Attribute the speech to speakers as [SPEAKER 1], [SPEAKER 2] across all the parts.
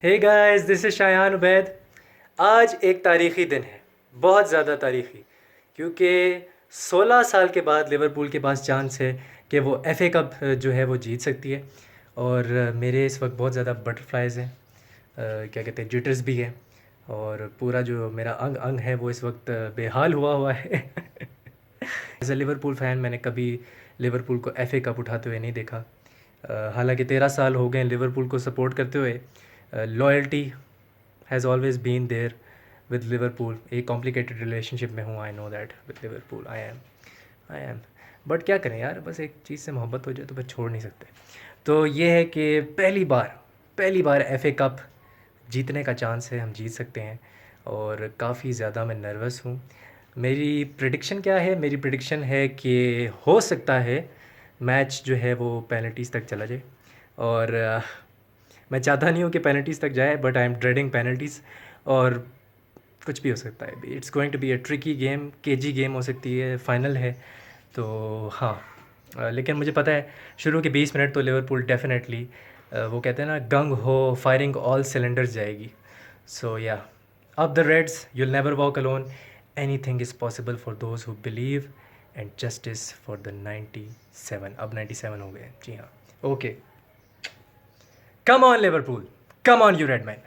[SPEAKER 1] Hey guys, this is Shayan Ubaid. आज एक तारीख़ी दिन है, बहुत ज़्यादा तारीख़ी, क्योंकि 16 साल के बाद लिवरपूल के पास चांस है कि वो एफ़ए कप जो है वो जीत सकती है। और मेरे इस वक्त बहुत ज़्यादा बटरफ्लाइज़ हैं, क्या कहते हैं, जिटर्स भी हैं, और पूरा जो मेरा अंग अंग है वो इस वक्त बेहाल हुआ है। एज़ अ लिवरपूल फ़ैन मैंने कभी लिवरपूल को एफ़ए कप उठाते हुए नहीं देखा। हालांकि 13 साल हो गए लिवरपूल को सपोर्ट करते हुए। Loyalty has always been there with Liverpool. एक कॉम्प्लिकेटेड रिलेशनशिप में हूँ, I know that, with Liverpool I am but क्या करें यार, बस एक चीज़ से मोहब्बत हो जाए तो बस छोड़ नहीं सकते। तो ये है कि पहली बार एफ़ए कप जीतने का चांस है, हम जीत सकते हैं, और काफ़ी ज़्यादा मैं नर्वस हूँ। मेरी प्रेडिक्शन क्या है? मेरी प्रेडिक्शन है कि हो सकता है मैच जो है वो पेनल्टीज़ तक चला जाए, और मैं चाहता नहीं हूँ कि पेनल्टीज़ तक जाए, but I am dreading penalties, और कुछ भी हो सकता है। It's going to be a tricky game, cagey game हो सकती है, फाइनल है तो हाँ। लेकिन मुझे पता है शुरू के 20 मिनट तो लिवरपूल डेफिनेटली, वो कहते हैं ना, गंग हो, फायरिंग ऑल सिलेंडर्स जाएगी। सो या, up the Reds, you'll never walk alone, anything is possible for those who believe, and justice for the 97। अब 97 हो गए, जी हाँ। Okay, come on Liverpool, come on you read man.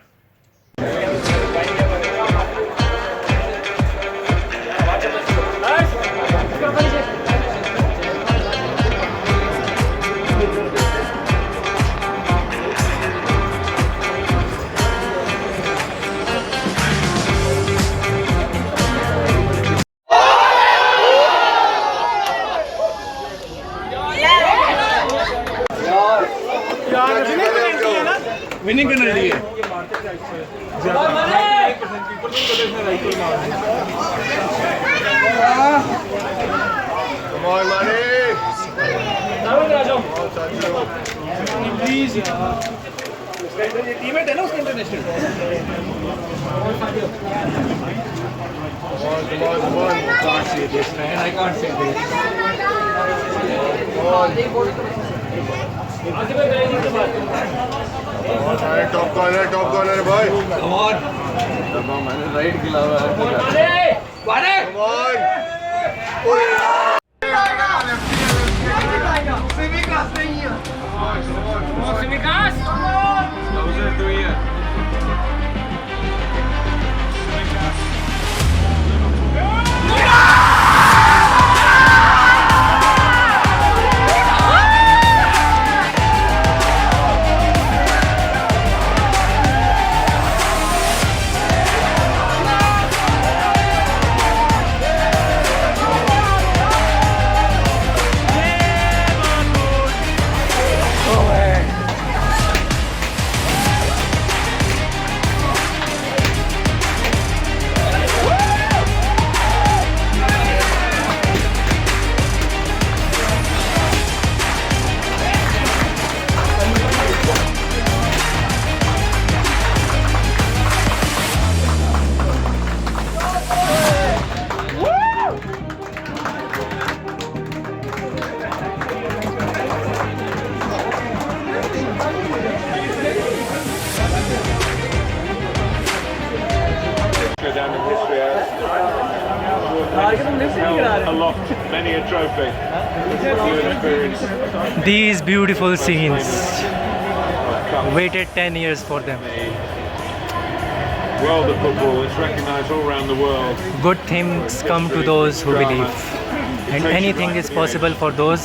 [SPEAKER 2] Winning penalty है। Come on, Mane. Please यार। Teammate है ना उसका international. Come on. Can't say this, man. I can't say this. Top corner भाई। Come on. मैंने right खिला हुआ है। Come on. Down in history aloft many a trophy. You experience
[SPEAKER 1] These beautiful scenes, waited 10 years for them.
[SPEAKER 2] world of football. It's recognised all around the world.
[SPEAKER 1] Good things come to those who believe, and anything is possible for those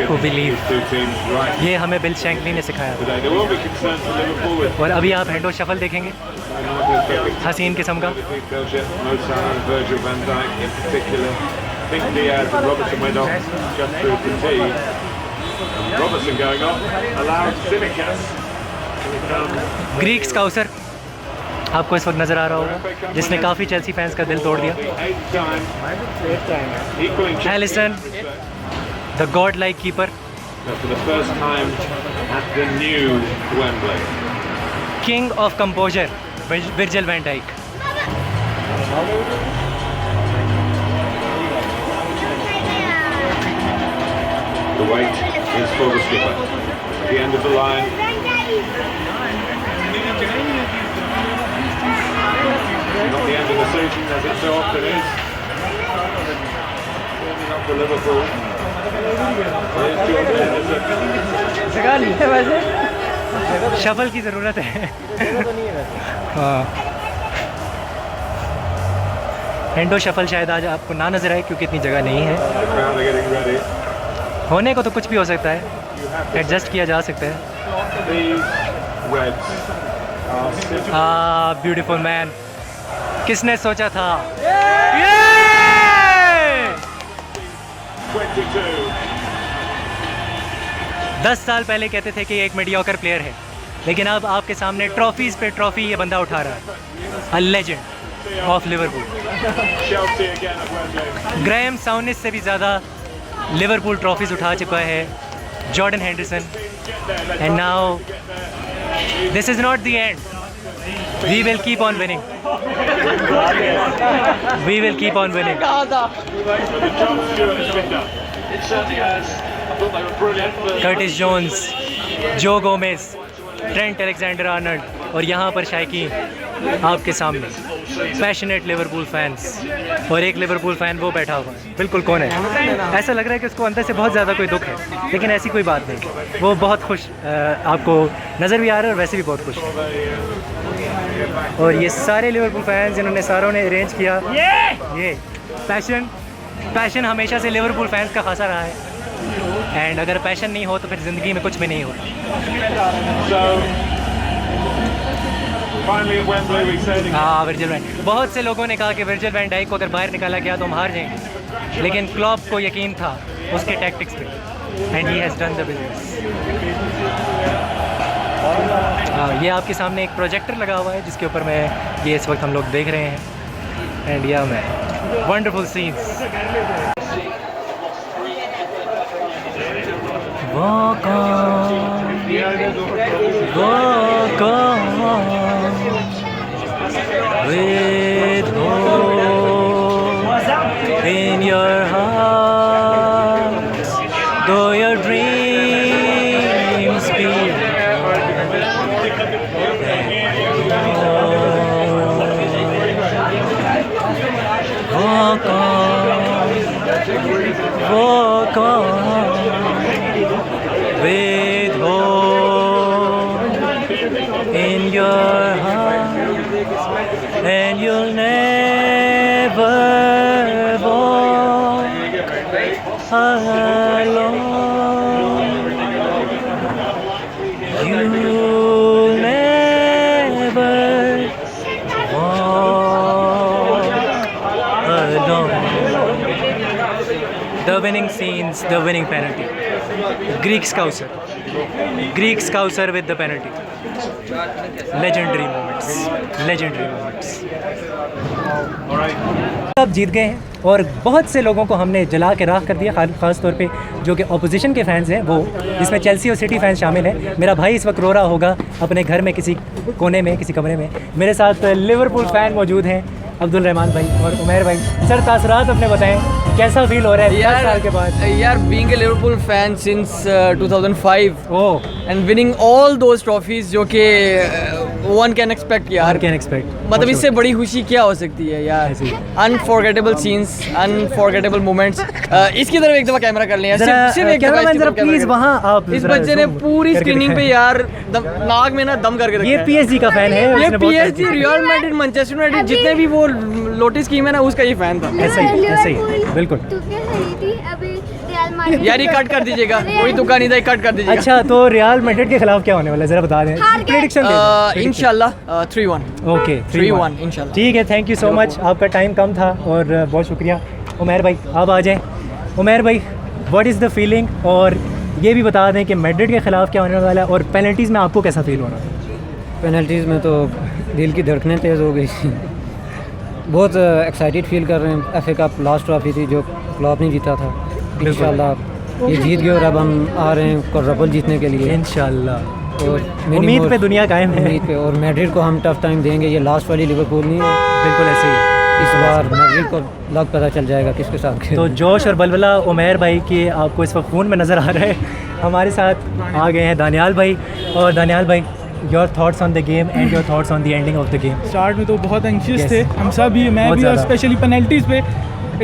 [SPEAKER 1] who believe.
[SPEAKER 2] Two teams right
[SPEAKER 1] ये हमें bill शैंकली ने सिखाया।
[SPEAKER 2] today. There will be concerns for Liverpool with
[SPEAKER 1] और अभी आप हैंडो shuffle देखेंगे हसीन किस्म का।
[SPEAKER 2] Mo Salah, Virgil van Dijk in particular. I think Diaz and Robertson went off just through fatigue. Robertson going off allowed Tsimikas to become
[SPEAKER 1] Greek Scouser आपको इस वक्त नज़र आ रहा होगा, जिसने काफ़ी चेल्सी फैंस का दिल तोड़ दिया।
[SPEAKER 2] eighth time equaling
[SPEAKER 1] Alisson, the god like keeper,
[SPEAKER 2] for the first time at the new Wembley.
[SPEAKER 1] King of composure, Virgil van Dijk.
[SPEAKER 2] The wait is for the skipper. At the end of the line. as it so often is. Warming up for Liverpool. Here's Jordan Henderson.
[SPEAKER 3] जगह नहीं है वैसे,
[SPEAKER 1] shuffle की ज़रूरत है।
[SPEAKER 3] जगह तो नहीं है वैसे।
[SPEAKER 1] हाँ, हैंडो शफल शायद आज आपको ना नज़र आए क्योंकि इतनी जगह नहीं है।
[SPEAKER 2] The crowd are getting ready.
[SPEAKER 1] होने को तो कुछ भी हो सकता है,
[SPEAKER 2] You have to
[SPEAKER 1] एडजस्ट किया जा सकता है।
[SPEAKER 2] these Reds are sitting.
[SPEAKER 1] Beautiful man, किसने सोचा था?
[SPEAKER 2] 22.
[SPEAKER 1] 10 साल पहले कहते थे कि ये एक मीडियोकर प्लेयर है, लेकिन अब आपके सामने ट्रॉफीज़ पे ट्रॉफी ये बंदा उठा रहा है। A legend of Liverpool.
[SPEAKER 2] Chelsea again at Wembley.
[SPEAKER 1] Graham Souness से भी ज़्यादा लिवरपूल ट्रॉफीज़ उठा चुका है Jordan Henderson. And now this is not the end, we will keep on winning, we will keep on winning.
[SPEAKER 2] The John Stewart spinner. It certainly has. I thought they were brilliant.
[SPEAKER 1] Curtis Jones, Joe Gomez, Trent Alexander Arnold और यहाँ पर शायकीन आपके सामने passionate Liverpool fans, और एक Liverpool fan वो बैठा हुआ है। बिल्कुल कौन है? ऐसा लग रहा है कि उसको अंदर से बहुत ज़्यादा कोई दुख है, लेकिन ऐसी कोई बात नहीं, वो बहुत खुश आपको नज़र भी आ रहा है और वैसे भी बहुत खुश है। और ये सारे लिवरपूल फैंस जिन्होंने सारों ने अरेंज किया, ये पैशन हमेशा से लिवरपूल फैंस का खासा रहा है। एंड अगर पैशन नहीं हो तो फिर ज़िंदगी में कुछ भी नहीं होता।
[SPEAKER 2] So finally at Wembley we said
[SPEAKER 1] हाँ, वर्जिल वैन, बहुत से लोगों ने कहा कि वर्जिल वैन डाइक को अगर बाहर निकाला गया तो हम हार जाएंगे, लेकिन क्लॉप को यकीन था उसके टैक्टिक्स पे, and he has done the business. हाँ, ये आपके सामने एक प्रोजेक्टर लगा हुआ है जिसके ऊपर मैं ये इस वक्त हम लोग देख रहे हैं। एंड या मैं wonderful scenes. Walk on, walk on, with hope in your heart, though your dreams be walk on, walk on, with hope in your heart, and you'll never walk alone. You'll never walk alone. The winning scenes, the winning penalty. Greek Scouser with the penalty. Legendary moments. अब जीत गए हैं और बहुत से लोगों को हमने जला के राख कर दिया, ख़ास तौर पे जो कि अपोजिशन के फैंस हैं वो, जिसमें चेल्सी और सिटी फैंस शामिल हैं। मेरा भाई इस वक्त रो रहा होगा अपने घर में किसी कोने में, किसी कमरे में। मेरे साथ लिवरपूल फ़ैन मौजूद हैं, अब्दुल रहमान भाई और उमैर भाई। सर, तासरात अपने बताएं, कैसा फील हो रहा है 10 साल के बाद?
[SPEAKER 3] यार, being a Liverpool fan since 2005
[SPEAKER 1] oh,
[SPEAKER 3] and winning all those trophies जो कि वन कैन एक्सपेक्ट यार,
[SPEAKER 1] कैन एक्सपेक्ट,
[SPEAKER 3] मतलब इससे बड़ी खुशी क्या हो सकती है यार।
[SPEAKER 1] ऐसे ही।
[SPEAKER 3] Unforgettable scenes, unforgettable moments. इसकी तरफ एक दफा कैमरा कर लें यार, सिर्फ एक दफा
[SPEAKER 1] कैमरामैन
[SPEAKER 3] इसकी
[SPEAKER 1] जरा
[SPEAKER 3] तरफ कैमरा
[SPEAKER 1] प्लीज
[SPEAKER 3] कर।
[SPEAKER 1] वहाँ आप
[SPEAKER 3] इस
[SPEAKER 1] जरा
[SPEAKER 3] बच्चे ने
[SPEAKER 1] zoom
[SPEAKER 3] पूरी
[SPEAKER 1] करके
[SPEAKER 3] स्क्रीनिंग पे
[SPEAKER 1] दिखाएं।
[SPEAKER 3] यार नाक में ना दम करके रखा
[SPEAKER 1] ये
[SPEAKER 3] है।
[SPEAKER 1] पीएसजी का फैन है,
[SPEAKER 3] ये
[SPEAKER 1] उसने बहुत
[SPEAKER 3] PSG, real Madrid, Manchester United, जितने भी वो लोटस स्कीम है ना, उसका ये फैन था।
[SPEAKER 1] ऐसा ही, बिल्कुल।
[SPEAKER 3] यार ये कट कर दीजिएगा, कोई तुक्का नहीं था, ये कट कर दीजिएगा।
[SPEAKER 1] अच्छा, तो रियल मैड्रिड के खिलाफ क्या होने वाला है, जरा बता दें। प्रेडिक्शन
[SPEAKER 3] इंशाल्लाह 3-1।
[SPEAKER 1] ओके,
[SPEAKER 3] 3-1 इंशाल्लाह।
[SPEAKER 1] ठीक है, थैंक यू सो मच। आपका टाइम कम था और बहुत शुक्रिया। उमैर भाई आप आ जाएं। उमैर भाई, व्हाट इज़ द फीलिंग, और ये भी बता दें कि मैड्रिड के खिलाफ क्या होने वाला है, और पेनल्टीज़ में आपको कैसा फील हो रहा है?
[SPEAKER 4] पेनल्टीज़ में तो दिल की धड़कनें तेज़ हो गई। बहुत एक्साइटेड फील कर रहे हैं। एफए कप लास्ट ट्रॉफी थी जो क्लब ने जीता था, इंशाल्लाह ये जीत गए और अब हम आ रहे हैं क्वाड्रपल जीतने के लिए
[SPEAKER 1] इंशाल्लाह।
[SPEAKER 4] और
[SPEAKER 1] उम्मीद पे दुनिया कायम है।
[SPEAKER 4] उम्मीद पे, और मैड्रिड को हम टफ टाइम देंगे। ये लास्ट वाली लिवरपूल नहीं है,
[SPEAKER 1] बिल्कुल ऐसे ही है।
[SPEAKER 4] इस बार मैड्रिड को लग पता चल जाएगा किसके साथ खेलना
[SPEAKER 1] तो
[SPEAKER 4] है।
[SPEAKER 1] जोश और बलबला उमैर भाई की आपको इस वक्त फ़ोन में नज़र आ रहा है। हमारे साथ आ गए हैं दानियाल भाई। और दानियाल भाई, your thoughts on the game and your thoughts on the ending of the game.
[SPEAKER 5] Start में तो बहुत एंशियस
[SPEAKER 1] Yes.
[SPEAKER 5] थे हम सब ही, मैं
[SPEAKER 1] बहुत
[SPEAKER 5] भी, और
[SPEAKER 1] ज़्यादा।
[SPEAKER 5] स्पेशली पेनल्टीज पे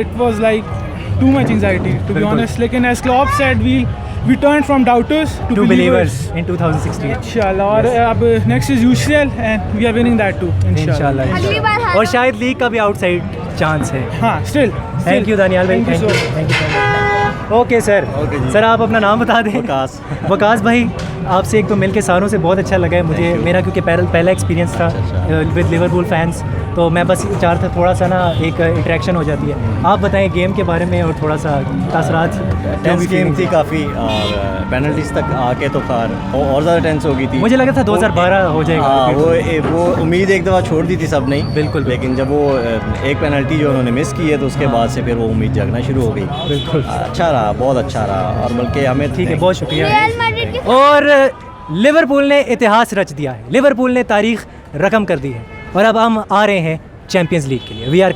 [SPEAKER 5] it was like too much anxiety to be
[SPEAKER 1] बिल्कुल।
[SPEAKER 5] ऑनेस्ट, लेकिन as Klopp said we turn from doubters
[SPEAKER 1] to
[SPEAKER 5] to
[SPEAKER 1] believers
[SPEAKER 5] believers
[SPEAKER 1] in 2016
[SPEAKER 5] इंशाल्लाह। और
[SPEAKER 1] Yes.
[SPEAKER 5] अब next is UCL and we are winning that too इंशाल्लाह।
[SPEAKER 6] अगली बार हारना।
[SPEAKER 1] और शायद लीग का भी आउटसाइड चांस है।
[SPEAKER 5] हाँ स्टिल
[SPEAKER 1] थैंक यू दानियाल भाई,
[SPEAKER 5] Thank you so much.
[SPEAKER 1] Thank you so much. Okay sir, sir आप अपना नाम बता दें।
[SPEAKER 7] वकास।
[SPEAKER 1] वकास भाई, आपसे एक तो मिलके सारों से बहुत अच्छा लगा है मुझे, मेरा क्योंकि पहला एक्सपीरियंस था विद लिवरपूल फैंस, तो मैं बस चाह था थोड़ा सा ना एक इंटरेक्शन हो जाती है। आप बताएं गेम के बारे में और थोड़ा सा तासरात।
[SPEAKER 7] टेंस गेम थी काफ़ी, पेनल्टीज तक आके तो कार और ज़्यादा टेंस हो गई थी।
[SPEAKER 1] मुझे लगा था 2012 हो जाएगा।
[SPEAKER 7] हाँ, वो उम्मीद एक दफ़ा छोड़ दी थी सब ने,
[SPEAKER 1] बिल्कुल।
[SPEAKER 7] लेकिन जब वो एक पेनल्टी जो उन्होंने मिस की है तो उसके बाद से फिर वो उम्मीद जगना शुरू हो गई।
[SPEAKER 1] बिल्कुल।
[SPEAKER 7] अच्छा रहा, बहुत अच्छा रहा, और बल्कि हमें
[SPEAKER 1] ठीक है, बहुत शुक्रिया।
[SPEAKER 6] रियल मैड्रिड की
[SPEAKER 1] और लिवरपूल ने इतिहास रच दिया है, लिवरपूल ने तारीख रकम कर दी है, और अब हम आ रहे हैं चैंपियंस लीग के लिए। We are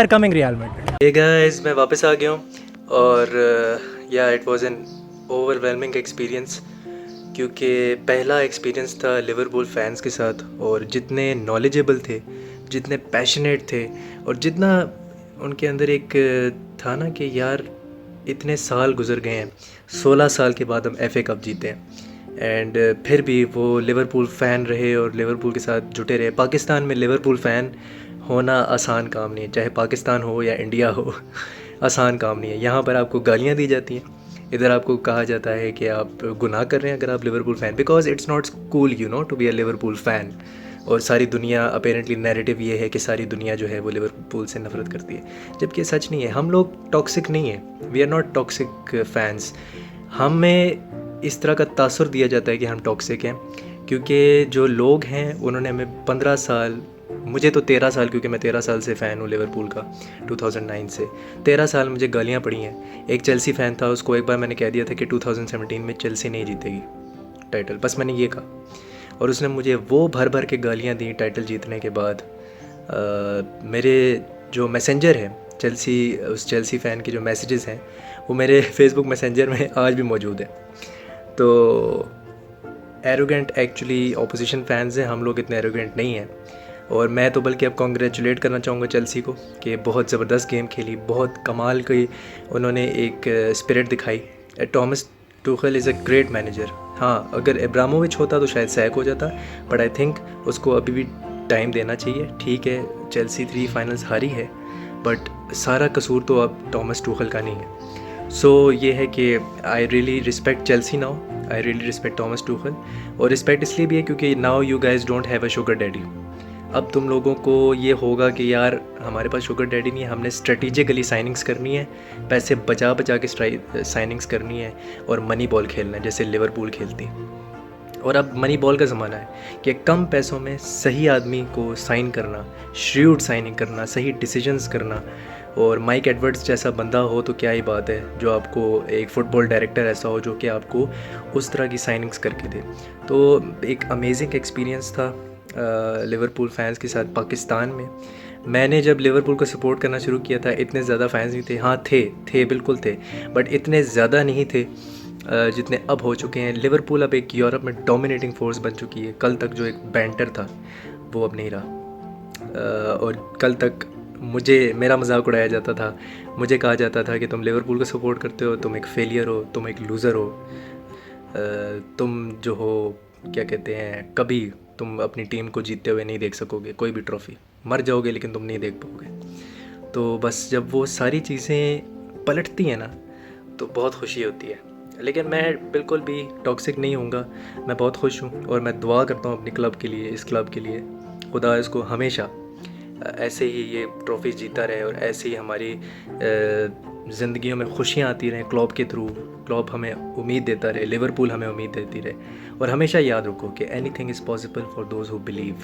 [SPEAKER 1] coming Real Madrid. Hey guys, मैं वापस आ गया हूँ, और yeah it was an overwhelming experience, क्योंकि पहला एक्सपीरियंस था लिवरपूल फैंस के साथ, और जितने नॉलेजेबल थे, जितने पैशनेट थे, और जितना उनके अंदर एक था ना कि यार इतने साल गुजर गए हैं, 16 साल के बाद हम FA कप जीते हैं, एंड फिर भी वो लिवरपूल फ़ैन रहे और लिवरपूल के साथ जुटे रहे। पाकिस्तान में लिवरपूल फ़ैन होना आसान काम नहीं है, चाहे पाकिस्तान हो या इंडिया हो, आसान काम नहीं है। यहाँ पर आपको गालियाँ दी जाती हैं, इधर आपको कहा जाता है कि आप गुनाह कर रहे हैं अगर आप Liverpool fan, because it's not cool you know to be a Liverpool fan. और सारी दुनिया, अपेरेंटली नैरेटिव ये है कि सारी दुनिया जो है वो लिवरपूल से नफरत करती है, जबकि सच नहीं है। हम लोग टॉक्सिक नहीं है, we are not toxic fans. हमें इस तरह का तासुर दिया जाता है कि हम टॉक्सिक हैं, क्योंकि जो लोग हैं उन्होंने हमें 15 साल, मुझे तो 13 साल, क्योंकि मैं 13 साल से फ़ैन हूँ लिवरपूल का, 2009 से 13 साल मुझे गालियाँ पड़ी हैं। एक चेल्सी फ़ैन था, उसको एक बार मैंने कह दिया था कि 2017 में चेल्सी नहीं जीतेगी टाइटल, बस मैंने ये कहा, और उसने मुझे वो भर भर के गालियाँ दी टाइटल जीतने के बाद। मेरे जो मैसेंजर है उस चेल्सी फ़ैन के जो मैसेजेस हैं वो मेरे फेसबुक मैसेंजर में आज भी मौजूद है। तो एरोगेंट एक्चुअली ऑपोजिशन फ़ैन्स हैं, हम लोग इतने एरोगेंट नहीं हैं। और मैं तो बल्कि अब कॉन्ग्रेचुलेट करना चाहूँगा चेल्सी को कि बहुत ज़बरदस्त गेम खेली, बहुत कमाल की उन्होंने एक स्पिरिट दिखाई। Thomas Tuchel is a great manager. हाँ, अगर इब्रामोविच होता तो शायद सैक हो जाता, बट आई थिंक उसको अभी भी टाइम देना चाहिए। ठीक है, चेल्सी 3 फाइनल्स हारी है, बट सारा कसूर तो अब टॉमस टूखल का नहीं है। सो ये है कि I really respect Chelsea now, I really respect Thomas Tuchel. और रिस्पेक्ट इसलिए भी है क्योंकि now you guys don't have a sugar daddy. अब तुम लोगों को ये होगा कि यार हमारे पास शुगर डैडी नहीं है, हमने स्ट्रेटेजिकली साइनिंग्स करनी है, पैसे बचा बचा के साइनिंग्स करनी है, और मनी बॉल खेलना है जैसे लिवरपूल खेलती। और अब मनी बॉल का ज़माना है कि कम पैसों में सही आदमी को साइन करना, श्रूड साइनिंग करना, सही डिसीजंस करना। और माइक एडवर्ड्स जैसा बंदा हो तो क्या ही बात है, जो आपको एक फ़ुटबॉल डायरेक्टर ऐसा हो जो कि आपको उस तरह की साइनिंग्स करके दे। तो एक अमेजिंग एक्सपीरियंस था लिवरपूल फैंस के साथ पाकिस्तान में। मैंने जब लिवरपूल को सपोर्ट करना शुरू किया था इतने ज़्यादा फैंस नहीं थे। हाँ थे बिल्कुल थे, बट इतने ज़्यादा नहीं थे जितने अब हो चुके हैं। लिवरपूल अब एक यूरोप में डोमिनेटिंग फोर्स बन चुकी है। कल तक जो एक बैंटर था वो अब नहीं रहा। और कल तक मेरा मजाक उड़ाया जाता था, मुझे कहा जाता था कि तुम लिवरपूल को सपोर्ट करते हो, तुम एक फेलियर हो, तुम एक लूज़र हो, तुम जो हो क्या कहते हैं, कभी तुम अपनी टीम को जीतते हुए नहीं देख सकोगे, कोई भी ट्रॉफ़ी, मर जाओगे लेकिन तुम नहीं देख पाओगे। तो बस जब वो सारी चीज़ें पलटती हैं ना तो बहुत खुशी होती है। लेकिन मैं बिल्कुल भी टॉक्सिक नहीं हूँगा, मैं बहुत खुश हूँ और मैं दुआ करता हूँ अपने क्लब के लिए, इस क्लब के लिए। खुदा इसको हमेशा ऐसे ही ये ट्रॉफ़ी जीता रहे और ऐसे ही हमारी ज़िंदगियों में खुशियाँ आती रहें क्लब के थ्रू। क्लब हमें उम्मीद देता रहे, लिवरपूल हमें उम्मीद देती रहे। और हमेशा याद रखो कि anything is possible for those who believe.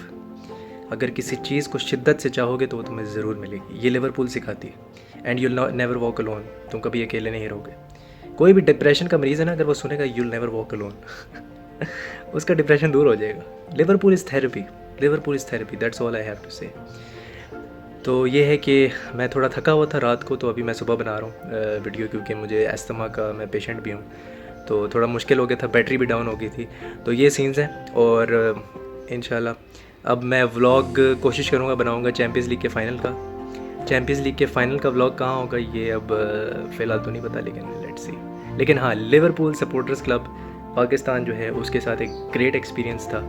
[SPEAKER 1] अगर किसी चीज़ को शिद्दत से चाहोगे तो वो तुम्हें ज़रूर मिलेगी। ये लिवरपूल सिखाती है। And you'll never walk alone, तुम कभी अकेले नहीं रहोगे। कोई भी डिप्रेशन का मरीज़ है ना, अगर वो सुनेगा यूल नेवर वॉक अलोन उसका डिप्रेशन दूर हो जाएगा। Liverpool is therapy, Liverpool is therapy, that's all I have to say. तो ये है कि मैं थोड़ा थका हुआ था रात को, तो अभी मैं सुबह बना रहा हूँ वीडियो, क्योंकि मुझे अस्थमा का, मैं पेशेंट भी हूँ। तो थोड़ा मुश्किल हो गया था, बैटरी भी डाउन हो गई थी। तो ये सीन्स हैं और इंशाल्लाह अब मैं व्लॉग कोशिश करूँगा बनाऊँगा चैम्पियंस लीग के फ़ाइनल का। चैम्पियंस लीग के फ़ाइनल का व्लॉग कहाँ होगा ये अब फ़िलहाल तो नहीं पता, लेकिन लेट्स सी। लेकिन हाँ, लिवरपूल सपोर्टर्स क्लब पाकिस्तान जो है उसके साथ एक ग्रेट एक्सपीरियंस था।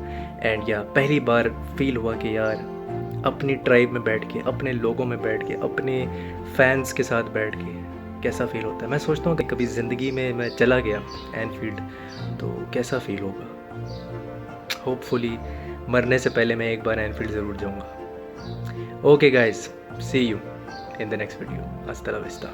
[SPEAKER 1] एंड या पहली बार फील हुआ कि यार अपनी ट्राइब में बैठ के, अपने लोगों में बैठ के, अपने फैंस के साथ बैठ के कैसा फ़ील होता है। मैं सोचता हूँ कि कभी ज़िंदगी में मैं चला गया एनफील्ड तो कैसा फ़ील होगा। होपफुली मरने से पहले मैं एक बार एनफील्ड ज़रूर जाऊँगा। Okay guys, see you in the next video. Hasta la vista.